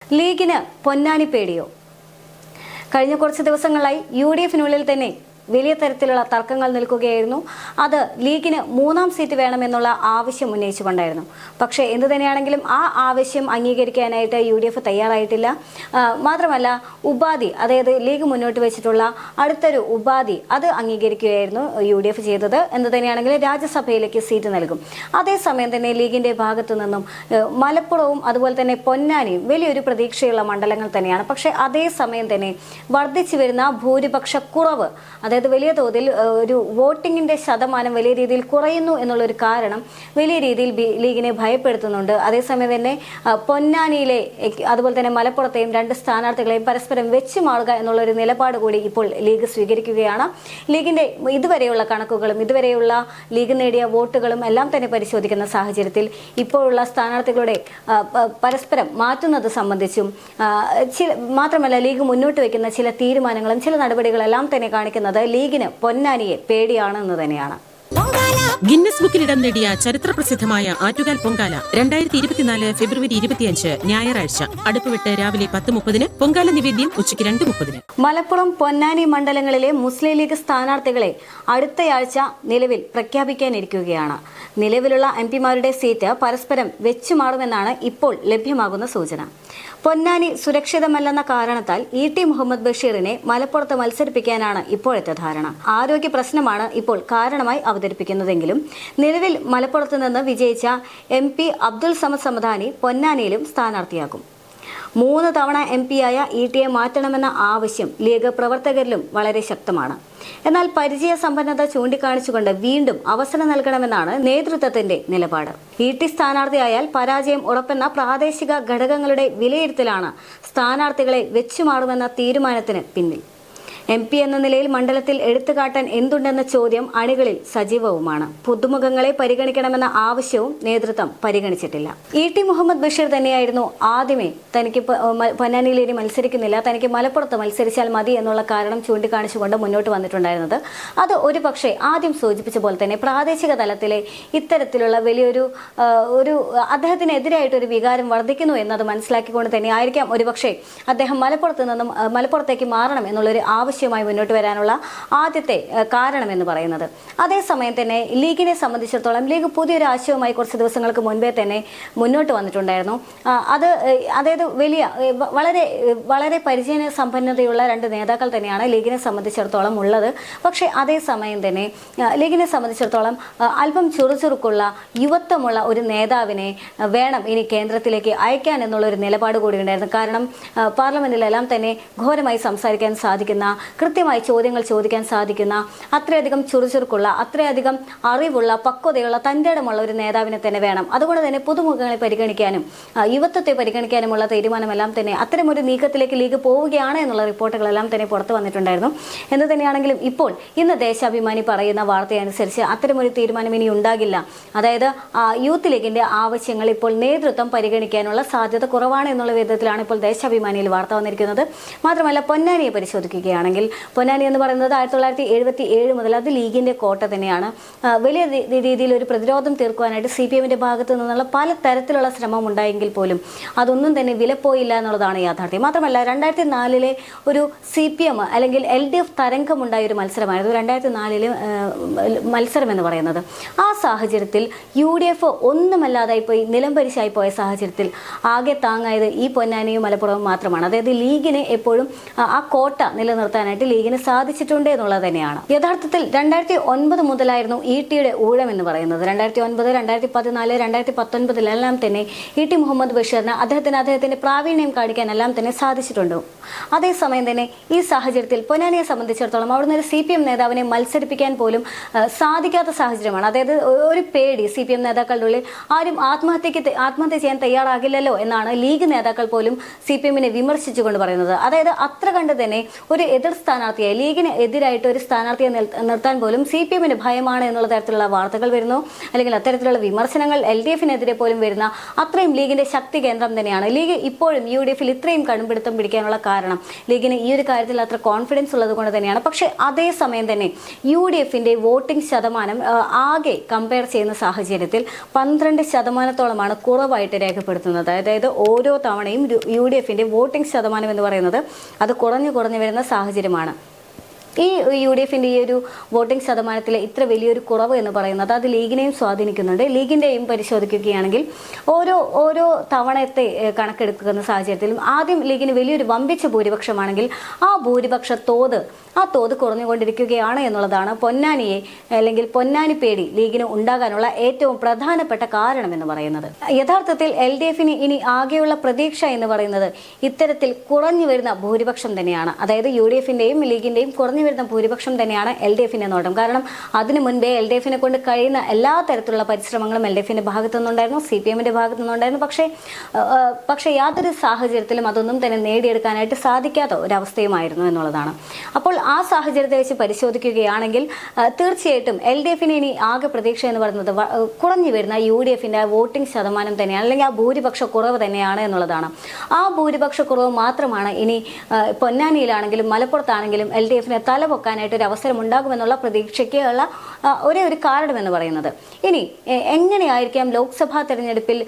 ലീഗിന് പൊന്നാനി പേടിയോ? കഴിഞ്ഞ കുറച്ച് ദിവസങ്ങളായി UDF-നുള്ളിൽ തന്നെ വലിയ തരത്തിലുള്ള തർക്കങ്ങൾ നിൽക്കുകയായിരുന്നു. അത് ലീഗിന് 3-ാം സീറ്റ് വേണമെന്നുള്ള ആവശ്യം ഉന്നയിച്ചുകൊണ്ടായിരുന്നു. പക്ഷേ എന്തു തന്നെയാണെങ്കിലും ആ ആവശ്യം അംഗീകരിക്കാനായിട്ട് UDF തയ്യാറായിട്ടില്ല. മാത്രമല്ല ഉപാധി, അതായത് ലീഗ് മുന്നോട്ട് വെച്ചിട്ടുള്ള അടുത്തൊരു ഉപാധി അത് അംഗീകരിക്കുകയായിരുന്നു UDF ചെയ്തത്. എന്തു തന്നെയാണെങ്കിലും രാജ്യസഭയിലേക്ക് സീറ്റ് നൽകും. അതേസമയം തന്നെ ലീഗിന്റെ ഭാഗത്തു നിന്നും മലപ്പുറവും അതുപോലെ തന്നെ പൊന്നാനിയും വലിയൊരു പ്രതീക്ഷയുള്ള മണ്ഡലങ്ങൾ തന്നെയാണ്. പക്ഷേ അതേസമയം തന്നെ വർദ്ധിച്ചു വരുന്ന ഭൂരിപക്ഷ കുറവ്, അതായത് വലിയ തോതിൽ ഒരു വോട്ടിങ്ങിന്റെ ശതമാനം വലിയ രീതിയിൽ കുറയുന്നു എന്നുള്ളൊരു കാരണം വലിയ രീതിയിൽ ലീഗിനെ ഭയപ്പെടുത്തുന്നുണ്ട്. അതേസമയം തന്നെ പൊന്നാനിയിലെ അതുപോലെ തന്നെ മലപ്പുറത്തെയും 2 സ്ഥാനാർത്ഥികളെയും പരസ്പരം വെച്ചുമാറുക എന്നുള്ളൊരു നിലപാട് കൂടി ഇപ്പോൾ ലീഗ് സ്വീകരിക്കുകയാണ്. ലീഗിന്റെ ഇതുവരെയുള്ള കണക്കുകളും ഇതുവരെയുള്ള ലീഗ് നേടിയ വോട്ടുകളും എല്ലാം തന്നെ പരിശോധിക്കുന്ന സാഹചര്യത്തിൽ ഇപ്പോഴുള്ള സ്ഥാനാർത്ഥികളുടെ പരസ്പരം മാറ്റുന്നത് സംബന്ധിച്ചും മാത്രമല്ല ലീഗ് മുന്നോട്ട് വയ്ക്കുന്ന ചില തീരുമാനങ്ങളും ചില നടപടികളെല്ലാം തന്നെ കാണിക്കുന്നത് ലീഗിന് പൊന്നാനിയെ പേടിയാണെന്ന് തന്നെയാണ്. ഗിന്നസ് ബുക്കിൽ ഇടം നേടിയ ചരിത്ര പ്രസിദ്ധമായ ആറ്റുകാൽ പൊങ്കാല 2024 ഫെബ്രുവരി 25 ഞായറാഴ്ച അടുപ്പുവിട്ട് രാവിലെ 10:30 പൊങ്കാല നിവേദ്യം ഉച്ചയ്ക്ക് 2:30. മലപ്പുറം പൊന്നാനി മണ്ഡലങ്ങളിലെ മുസ്ലിം ലീഗ് സ്ഥാനാർത്ഥികളെ അടുത്തയാഴ്ച നിലവിൽ പ്രഖ്യാപിക്കാനിരിക്കുകയാണ്. നിലവിലുള്ള MP-മാരുടെ സീറ്റ് പരസ്പരം വെച്ചുമാറുമെന്നാണ് ഇപ്പോൾ ലഭ്യമാകുന്ന സൂചന. പൊന്നാനി സുരക്ഷിതമല്ലെന്ന കാരണത്താൽ ET മുഹമ്മദ് ബഷീറിനെ മലപ്പുറത്ത് മത്സരിപ്പിക്കാനാണ് ഇപ്പോഴത്തെ ധാരണ. ആരോഗ്യ പ്രശ്നമാണ് ഇപ്പോൾ കാരണമായി അവതരിപ്പിക്കുന്നതെങ്കിലും നിലവിൽ മലപ്പുറത്ത് നിന്ന് വിജയിച്ച MP അബ്ദുൾ സമദ് സമദാനി പൊന്നാനിയിലും സ്ഥാനാർത്ഥിയാകും. 3 തവണ MP-യായ ETയെ മാറ്റണമെന്ന ആവശ്യം ലീഗ് പ്രവർത്തകരിലും വളരെ ശക്തമാണ്. എന്നാൽ പരിചയ സമ്പന്നത ചൂണ്ടിക്കാണിച്ചുകൊണ്ട് വീണ്ടും അവസരം നൽകണമെന്നാണ് നേതൃത്വത്തിന്റെ നിലപാട്. ET സ്ഥാനാർത്ഥിയായാൽ പരാജയം ഉറപ്പെന്ന പ്രാദേശിക ഘടകങ്ങളുടെ വിലയിരുത്തലാണ് സ്ഥാനാർത്ഥികളെ വെച്ചുമാറുമെന്ന തീരുമാനത്തിന് പിന്നിൽ. MP എന്ന നിലയിൽ മണ്ഡലത്തിൽ എടുത്തുകാട്ടാൻ എന്തുണ്ടെന്ന ചോദ്യം അണികളിൽ സജീവവുമാണ്. പുതുമുഖങ്ങളെ പരിഗണിക്കണമെന്ന ആവശ്യവും നേതൃത്വം പരിഗണിച്ചിട്ടില്ല. ET മുഹമ്മദ് ബഷീർ തന്നെയായിരുന്നു ആദ്യമേ തനിക്ക് പൊന്നാനിയിൽ ഇനി മത്സരിക്കുന്നില്ല, തനിക്ക് മലപ്പുറത്ത് മത്സരിച്ചാൽ മതി എന്നുള്ള കാരണം ചൂണ്ടിക്കാണിച്ചുകൊണ്ട് മുന്നോട്ട് വന്നിട്ടുണ്ടായിരുന്നത്. അത് ഒരു പക്ഷേ ആദ്യം സൂചിപ്പിച്ച പോലെ തന്നെ പ്രാദേശിക തലത്തിലെ ഇത്തരത്തിലുള്ള വലിയൊരു അദ്ദേഹത്തിനെതിരായിട്ടൊരു വികാരം വർദ്ധിക്കുന്നു എന്നത് മനസ്സിലാക്കിക്കൊണ്ട് തന്നെ ആയിരിക്കാം ഒരുപക്ഷെ അദ്ദേഹം മലപ്പുറത്തേക്ക് മാറണം എന്നുള്ളൊരു ആവശ്യമായി മുന്നോട്ട് വരാനുള്ള ആദ്യത്തെ കാരണം എന്ന് പറയുന്നത്. അതേസമയം തന്നെ ലീഗിനെ സംബന്ധിച്ചിടത്തോളം ലീഗ് പുതിയൊരു ആശയവുമായി കുറച്ച് ദിവസങ്ങൾക്ക് മുൻപേ തന്നെ മുന്നോട്ട് വന്നിട്ടുണ്ടായിരുന്നു. അതായത് വളരെ പരിചയ സമ്പന്നതയുള്ള 2 നേതാക്കൾ തന്നെയാണ് ലീഗിനെ സംബന്ധിച്ചിടത്തോളം ഉള്ളത്. പക്ഷേ അതേസമയം തന്നെ ലീഗിനെ സംബന്ധിച്ചിടത്തോളം അല്പം ചുറുചുറുക്കുള്ള യുവത്വമുള്ള ഒരു നേതാവിനെ വേണം ഇനി കേന്ദ്രത്തിലേക്ക് അയക്കാൻ എന്നുള്ളൊരു നിലപാട് കൂടി ഉണ്ടായിരുന്നു. കാരണം പാർലമെന്റിലെല്ലാം തന്നെ ഘോരമായി സംസാരിക്കാൻ സാധിക്കുന്ന, കൃത്യമായി ചോദ്യങ്ങൾ ചോദിക്കാൻ സാധിക്കുന്ന, അത്രയധികം ചുറുചുറുക്കുള്ള, അത്രയധികം അറിവുള്ള, പക്വതയുള്ള, തന്റേടമുള്ള ഒരു നേതാവിനെ തന്നെ വേണം. അതുകൊണ്ട് തന്നെ പുതുമുഖങ്ങളെ പരിഗണിക്കാനും യുവത്വത്തെ പരിഗണിക്കാനുമുള്ള തീരുമാനമെല്ലാം തന്നെ അത്തരമൊരു നീക്കത്തിലേക്ക് ലീഗ് പോവുകയാണ് എന്നുള്ള റിപ്പോർട്ടുകളെല്ലാം തന്നെ പുറത്തു വന്നിട്ടുണ്ടായിരുന്നു. എന്ന് തന്നെയാണെങ്കിലും ഇപ്പോൾ ഇന്ന് ദേശാഭിമാനി പറയുന്ന വാർത്തയനുസരിച്ച് അത്തരമൊരു തീരുമാനം ഇനി ഉണ്ടാകില്ല. അതായത് യൂത്ത് ലീഗിന്റെ ആവശ്യങ്ങൾ ഇപ്പോൾ നേതൃത്വം പരിഗണിക്കാനുള്ള സാധ്യത കുറവാണ് എന്നുള്ള വിധത്തിലാണ് ഇപ്പോൾ ദേശാഭിമാനിയിൽ വാർത്ത വന്നിരിക്കുന്നത്. മാത്രമല്ല പൊന്നാനിയെ പരിശോധിക്കുകയാണെങ്കിൽ പൊന്നാനി എന്ന് പറയുന്നത് 1977 മുതൽ അത് ലീഗിന്റെ കോട്ട തന്നെയാണ്. വലിയ രീതിയിൽ ഒരു പ്രതിരോധം തീർക്കുവാനായിട്ട് CPM-ന്റെ ഭാഗത്തു നിന്നുള്ള പല തരത്തിലുള്ള ശ്രമം ഉണ്ടായെങ്കിൽ പോലും അതൊന്നും തന്നെ വിലപ്പോയില്ല എന്നുള്ളതാണ് യാഥാർത്ഥ്യം. മാത്രമല്ല 2004 ഒരു CPM അല്ലെങ്കിൽ LDF തരംഗമുണ്ടായ ഒരു മത്സരമായിരുന്നു 2004 മത്സരം എന്ന് പറയുന്നത്. ആ സാഹചര്യത്തിൽ UDF ഒന്നുമല്ലാതായി പോയി നിലംപരിശായി പോയ സാഹചര്യത്തിൽ ആകെ താങ്ങായത് ഈ പൊന്നാനിയും മലപ്പുറവും മാത്രമാണ്. അതായത് ലീഗിന് എപ്പോഴും ആ കോട്ട നിലനിർത്താനായിട്ട് ലീഗിന് സാധിച്ചിട്ടുണ്ട് എന്നുള്ളത് തന്നെയാണ്. യഥാർത്ഥത്തിൽ 2009 മുതലായിരുന്നു ETയുടെ ഊഴം എന്ന് പറയുന്നത്. 2009, 2014, 2019 തന്നെ ET മുഹമ്മദ് ബഷീറിന് അദ്ദേഹത്തിന്റെ പ്രാവീണ്യം കാണിക്കാൻ എല്ലാം തന്നെ സാധിച്ചിട്ടുണ്ട്. അതേസമയം തന്നെ ഈ സാഹചര്യത്തിൽ പൊന്നാനിയെ സംബന്ധിച്ചിടത്തോളം അവിടുന്ന് ഒരു CPM നേതാവിനെ മത്സരിപ്പിക്കാൻ പോലും സാധിക്കാത്ത സാഹചര്യമാണ്. അതായത് ഒരു പേടി CPM നേതാക്കളുടെ ഉള്ളിൽ, ആരും ആത്മഹത്യ ചെയ്യാൻ തയ്യാറാകില്ലല്ലോ എന്നാണ് ലീഗ് നേതാക്കൾ പോലും CPM-നെ വിമർശിച്ചുകൊണ്ട് പറയുന്നത്. അതായത് അത്ര കണ്ട് തന്നെ ഒരു എതിർ എതിർ സ്ഥാനാർത്ഥിയായി ലീഗിന് എതിരായിട്ട് ഒരു സ്ഥാനാർത്ഥിയെ നിർത്താൻ പോലും CPM-ന് ഭയമാണ് എന്നുള്ള തരത്തിലുള്ള വാർത്തകൾ വരുന്നു. അല്ലെങ്കിൽ അത്തരത്തിലുള്ള വിമർശനങ്ങൾ LDF-നെതിരെ പോലും വരുന്ന അത്രയും ലീഗിന്റെ ശക്തി കേന്ദ്രം തന്നെയാണ്. ലീഗ് ഇപ്പോഴും UDF-ൽ ഇത്രയും കടുംപിടുത്തം പിടിക്കാനുള്ള കാരണം ലീഗിന് ഈ ഒരു കാര്യത്തിൽ അത്ര കോൺഫിഡൻസ് ഉള്ളത് കൊണ്ട് തന്നെയാണ്. പക്ഷേ അതേസമയം തന്നെ UDF-ന്റെ വോട്ടിംഗ് ശതമാനം ആകെ കമ്പയർ ചെയ്യുന്ന സാഹചര്യത്തിൽ 12% കുറവായിട്ട് രേഖപ്പെടുത്തുന്നത്. അതായത് ഓരോ തവണയും UDF-ന്റെ വോട്ടിംഗ് ശതമാനം എന്ന് പറയുന്നത് അത് കുറഞ്ഞു വരുന്ന സാഹചര്യമാണ്. ഈ UDF-ന്റെ ഈ ഒരു വോട്ടിംഗ് ശതമാനത്തിലെ ഇത്ര വലിയൊരു കുറവ് എന്ന് പറയുന്നത് അത് ലീഗിനെയും സ്വാധീനിക്കുന്നുണ്ട്. ലീഗിന്റെയും പരിശോധിക്കുകയാണെങ്കിൽ ഓരോ തവണത്തെ കണക്കെടുക്കുന്ന സാഹചര്യത്തിലും ആദ്യം ലീഗിന് വലിയൊരു വമ്പിച്ച ഭൂരിപക്ഷമാണെങ്കിൽ ആ ഭൂരിപക്ഷ തോത് കുറഞ്ഞുകൊണ്ടിരിക്കുകയാണ് എന്നുള്ളതാണ് പൊന്നാനിയെ അല്ലെങ്കിൽ പൊന്നാനി പേടി ലീഗിന് ഉണ്ടാകാനുള്ള ഏറ്റവും പ്രധാനപ്പെട്ട കാരണം എന്ന് പറയുന്നത്. യഥാർത്ഥത്തിൽ LDF-ന് ഇനി ആകെയുള്ള പ്രതീക്ഷ എന്ന് പറയുന്നത് ഇത്തരത്തിൽ കുറഞ്ഞു വരുന്ന ഭൂരിപക്ഷം തന്നെയാണ്. അതായത് UDF-ന്റെയും ലീഗിന്റെയും കുറഞ്ഞു വരുന്ന ഭൂരിപക്ഷം തന്നെയാണ് LDF-ന്റെ നോട്ടം. കാരണം അതിനു മുൻപേ LDF-നെ കൊണ്ട് കഴിയുന്ന എല്ലാ തരത്തിലുള്ള പരിശ്രമങ്ങളും LDF-ന്റെ ഭാഗത്തു നിന്നുണ്ടായിരുന്നു, CPM-ന്റെ ഭാഗത്തു നിന്നുണ്ടായിരുന്നു. പക്ഷേ യാതൊരു സാഹചര്യത്തിലും അതൊന്നും തന്നെ നേടിയെടുക്കാനായിട്ട് സാധിക്കാത്ത ഒരവസ്ഥയുമായിരുന്നു എന്നുള്ളതാണ്. അപ്പോൾ ആ സാഹചര്യത്തെ വെച്ച് പരിശോധിക്കുകയാണെങ്കിൽ തീർച്ചയായിട്ടും LDF-ന് ഇനി ആകെ പ്രതീക്ഷ എന്ന് പറയുന്നത് കുറഞ്ഞു വരുന്ന UDF-ന്റെ വോട്ടിംഗ് ശതമാനം തന്നെയാണ്, അല്ലെങ്കിൽ ആ ഭൂരിപക്ഷ കുറവ് തന്നെയാണ് എന്നുള്ളതാണ്. ആ ഭൂരിപക്ഷ കുറവ് മാത്രമാണ് ഇനി പൊന്നാനിയിലാണെങ്കിലും മലപ്പുറത്താണെങ്കിലും LDF-നെ തലപൊക്കാനായിട്ട് ഒരു അവസരം ഉണ്ടാകുമെന്നുള്ള പ്രതീക്ഷയ്ക്കുള്ള ഒരേ ഒരു കാരണമെന്ന് പറയുന്നത്. ഇനി എങ്ങനെയായിരിക്കാം ലോക്സഭാ തെരഞ്ഞെടുപ്പിൽ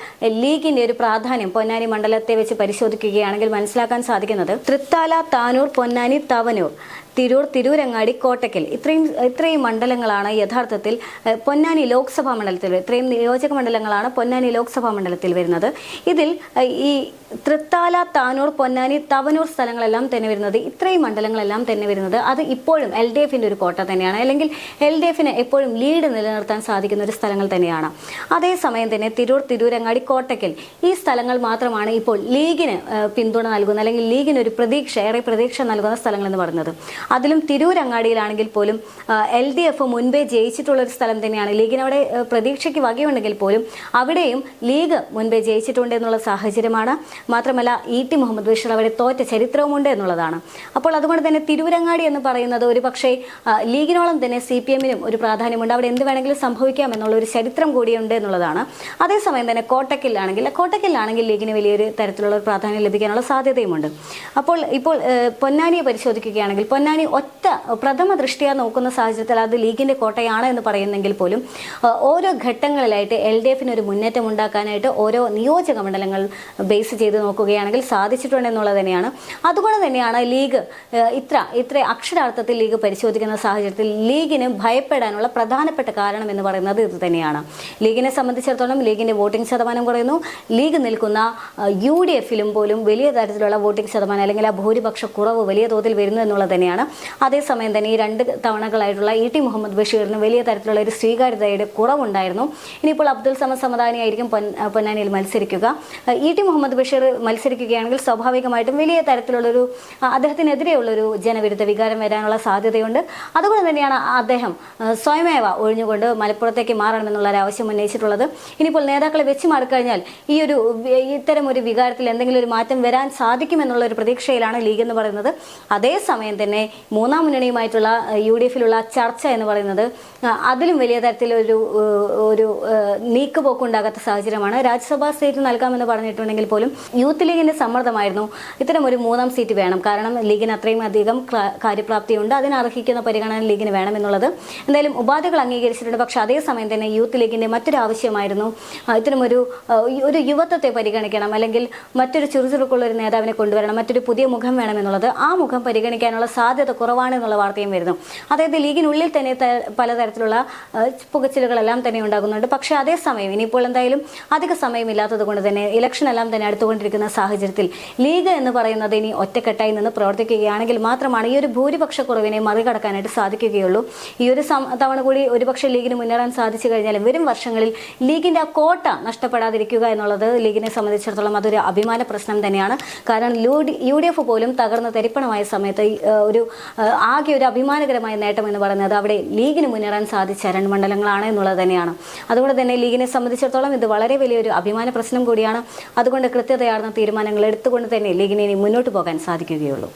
ലീഗിന്റെ ഒരു പ്രാധാന്യം പൊന്നാനി മണ്ഡലത്തെ വെച്ച് പരിശോധിക്കുകയാണെങ്കിൽ മനസ്സിലാക്കാൻ സാധിക്കുന്നത് തൃത്താല, താനൂർ, പൊന്നാനി, തവനൂർ, തിരൂരങ്ങാടി, കോട്ടക്കൽ ഇത്രയും മണ്ഡലങ്ങളാണ് യഥാർത്ഥത്തിൽ പൊന്നാനി ലോക്സഭാ മണ്ഡലത്തിൽ, ഇത്രയും നിയോജക മണ്ഡലങ്ങളാണ് പൊന്നാനി ലോക്സഭാ മണ്ഡലത്തിൽ വരുന്നത്. ഇതിൽ ഈ തൃത്താല, താനൂർ, പൊന്നാനി, തവനൂർ സ്ഥലങ്ങളെല്ലാം തന്നെ വരുന്നത്, ഇത്രയും മണ്ഡലങ്ങളെല്ലാം തന്നെ വരുന്നത് അത് ഇപ്പോഴും LDF-ന്റെ ഒരു കോട്ട തന്നെയാണ്, അല്ലെങ്കിൽ LDF-ന് എപ്പോഴും ലീഡ് നിലനിർത്താൻ സാധിക്കുന്ന ഒരു സ്ഥലങ്ങൾ തന്നെയാണ്. അതേസമയം തന്നെ തിരൂരങ്ങാടി, കോട്ടക്കൽ ഈ സ്ഥലങ്ങൾ മാത്രമാണ് ഇപ്പോൾ ലീഗിന് പിന്തുണ നൽകുന്ന, അല്ലെങ്കിൽ ലീഗിന് ഒരു ഏറെ പ്രതീക്ഷ നൽകുന്ന സ്ഥലങ്ങൾ എന്ന് പറയുന്നത്. അതിലും തിരൂരങ്ങാടിയിലാണെങ്കിൽ പോലും LDF മുൻപേ ജയിച്ചിട്ടുള്ള ഒരു സ്ഥലം തന്നെയാണ്. ലീഗിന് അവിടെ പ്രതീക്ഷയ്ക്ക് വകയുണ്ടെങ്കിൽ പോലും അവിടെയും ലീഗ് മുൻപേ ജയിച്ചിട്ടുണ്ട് എന്നുള്ള സാഹചര്യമാണ്. മാത്രമല്ല ET മുഹമ്മദ് ബഷീർ അവിടെ തോറ്റ ചരിത്രവുമുണ്ട് എന്നുള്ളതാണ്. അപ്പോൾ അതുകൊണ്ട് തന്നെ തിരൂരങ്ങാടി എന്ന് പറയുന്നത് ഒരു പക്ഷേ ലീഗിനോളം തന്നെ CPM-നും ഒരു പ്രാധാന്യമുണ്ട്, അവിടെ എന്ത് വേണമെങ്കിലും സംഭവിക്കാം എന്നുള്ള ഒരു ചരിത്രം കൂടിയുണ്ട് എന്നുള്ളതാണ്. അതേസമയം തന്നെ കോട്ടക്കലിലാണെങ്കിൽ ലീഗിന് വലിയൊരു തരത്തിലുള്ള ഒരു പ്രാധാന്യം ലഭിക്കാനുള്ള സാധ്യതയുമുണ്ട്. ഇപ്പോൾ പൊന്നാനിയെ പരിശോധിക്കുകയാണെങ്കിൽ പൊന്നാനി ഒറ്റ പ്രഥമ ദൃഷ്ടിയാ നോക്കുന്ന സാഹചര്യത്തിൽ അത് ലീഗിന്റെ കോട്ടയാണ് എന്ന് പറയുന്നെങ്കിൽ പോലും ഓരോ ഘട്ടങ്ങളിലായിട്ട് LDF-ന് ഒരു മുന്നേറ്റം ഉണ്ടാക്കാനായിട്ട് ഓരോ നിയോജക മണ്ഡലങ്ങൾ ബേസ് ചെയ്ത് നോക്കുകയാണെങ്കിൽ സാധിച്ചിട്ടുണ്ട് എന്നുള്ളത് തന്നെയാണ്. അതുകൊണ്ട് തന്നെയാണ് ലീഗ് ഇത്ര അക്ഷരാർത്ഥത്തിൽ ലീഗ് പരിശോധിക്കുന്ന സാഹചര്യത്തിൽ ലീഗിന് ഭയപ്പെടാനുള്ള പ്രധാനപ്പെട്ട കാരണം എന്ന് പറയുന്നത് ഇത് തന്നെയാണ്. ലീഗിനെ സംബന്ധിച്ചിടത്തോളം ലീഗിന്റെ വോട്ടിംഗ് ശതമാനം കുറയുന്നു. ലീഗ് നിൽക്കുന്ന UDF-ലും പോലും വലിയ തരത്തിലുള്ള വോട്ടിംഗ് ശതമാനം അല്ലെങ്കിൽ ആ ഭൂരിപക്ഷ കുറവ് വലിയ തോതിൽ വരുന്നു എന്നുള്ളത് തന്നെയാണ്. അതേസമയം തന്നെ ഈ 2 തവണകളായിട്ടുള്ള ET മുഹമ്മദ് ബഷീറിന് വലിയ തരത്തിലുള്ള ഒരു സ്വീകാര്യതയുടെ കുറവുണ്ടായിരുന്നു. ഇനിയിപ്പോൾ അബ്ദുൽ സമദ് സമദാനി ആയിരിക്കും പൊന്നാനിയിൽ മത്സരിക്കുക. ET മുഹമ്മദ് ബഷീർ മത്സരിക്കുകയാണെങ്കിൽ സ്വാഭാവികമായിട്ടും വലിയ തരത്തിലുള്ളൊരു അദ്ദേഹത്തിനെതിരെയുള്ളൊരു ജനവിരുദ്ധ വികാരം വരാനുള്ള സാധ്യതയുണ്ട്. അതുകൊണ്ട് തന്നെയാണ് അദ്ദേഹം സ്വയമേവ ഒഴിഞ്ഞുകൊണ്ട് മലപ്പുറത്തേക്ക് മാറണമെന്നുള്ള ഒരു ആവശ്യം ഉന്നയിച്ചിട്ടുള്ളത്. ഇനിയിപ്പോൾ നേതാക്കളെ വെച്ച് മാറിക്കഴിഞ്ഞാൽ ഇത്തരം ഒരു വികാരത്തിൽ എന്തെങ്കിലും ഒരു മാറ്റം വരാൻ സാധിക്കുമെന്നുള്ള ഒരു പ്രതീക്ഷയിലാണ് ലീഗ് എന്ന് പറയുന്നത്. അതേസമയം തന്നെ മൂന്നാം മുന്നണിയുമായിട്ടുള്ള UDF-ലുള്ള ചർച്ച എന്ന് പറയുന്നത് അതിലും വലിയ തരത്തിലൊരു നീക്കുപോക്കുണ്ടാകാത്ത സാഹചര്യമാണ്. രാജ്യസഭാ സീറ്റ് നൽകാമെന്ന് പറഞ്ഞിട്ടുണ്ടെങ്കിൽ പോലും യൂത്ത് ലീഗിന്റെ സമ്മർദ്ദമായിരുന്നു ഇത്തരം ഒരു 3ാം സീറ്റ് വേണം, കാരണം ലീഗിന് അത്രയും അധികം കാര്യപ്രാപ്തിയുണ്ട്, അതിനർഹിക്കുന്ന പരിഗണന ലീഗിന് വേണമെന്നുള്ളത് എന്തായാലും ഉപാധികൾ അംഗീകരിച്ചിട്ടുണ്ട്. പക്ഷെ അതേസമയം തന്നെ യൂത്ത് ലീഗിന്റെ മറ്റൊരു ആവശ്യമായിരുന്നു ഇത്തരമൊരു യുവത്വത്തെ പരിഗണിക്കണം, അല്ലെങ്കിൽ മറ്റൊരു ചുറുചുറുക്കുള്ള ഒരു നേതാവിനെ കൊണ്ടുവരണം, മറ്റൊരു പുതിയ മുഖം വേണമെന്നുള്ളത്. ആ മുഖം പരിഗണിക്കാനുള്ള സാധ്യത കുറവാണ് എന്നുള്ള വാർത്തയും വരുന്നു. അതായത് ലീഗിനുള്ളിൽ തന്നെ പലതരത്തിലുള്ള പുകച്ചിലുകളെല്ലാം തന്നെ ഉണ്ടാകുന്നുണ്ട്. പക്ഷേ അതേസമയം ഇനിയിപ്പോൾ എന്തായാലും അധിക സമയമില്ലാത്തത് കൊണ്ട് തന്നെ ഇലക്ഷൻ എല്ലാം തന്നെ അടുത്തുകൊണ്ടിരിക്കുന്ന സാഹചര്യത്തിൽ ലീഗ് എന്ന് പറയുന്നത് ഇനി ഒറ്റക്കെട്ടായി നിന്ന് പ്രവർത്തിക്കുകയാണെങ്കിൽ മാത്രമാണ് ഈ ഒരു ഭൂരിപക്ഷ കുറവിനെ മറികടക്കാനായിട്ട് സാധിക്കുകയുള്ളൂ. ഈ ഒരു തവണ കൂടി ഒരുപക്ഷെ ലീഗിന് മുന്നേറാൻ സാധിച്ചു കഴിഞ്ഞാൽ വരും വർഷങ്ങളിൽ ലീഗിന്റെ ആ കോട്ട നഷ്ടപ്പെടാതിരിക്കുക എന്നുള്ളത് ലീഗിനെ സംബന്ധിച്ചിടത്തോളം അതൊരു അഭിമാന പ്രശ്നം തന്നെയാണ്. കാരണം UDF പോലും തകർന്ന് തരിപ്പണമായ സമയത്ത് ആകെ ഒരു അഭിമാനകരമായ നേട്ടം എന്ന് പറയുന്നത് അവിടെ ലീഗിന് മുന്നേറാൻ സാധിച്ച 2 മണ്ഡലങ്ങളാണ് എന്നുള്ളത് തന്നെയാണ്. അതുകൊണ്ട് തന്നെ ലീഗിനെ സംബന്ധിച്ചിടത്തോളം ഇത് വളരെ വലിയൊരു അഭിമാന പ്രശ്നം കൂടിയാണ്. അതുകൊണ്ട് കൃത്യതയാർന്ന തീരുമാനങ്ങൾ എടുത്തുകൊണ്ട് തന്നെ ലീഗിനെ ഇനി മുന്നോട്ട് പോകാൻ സാധിക്കുകയുള്ളൂ.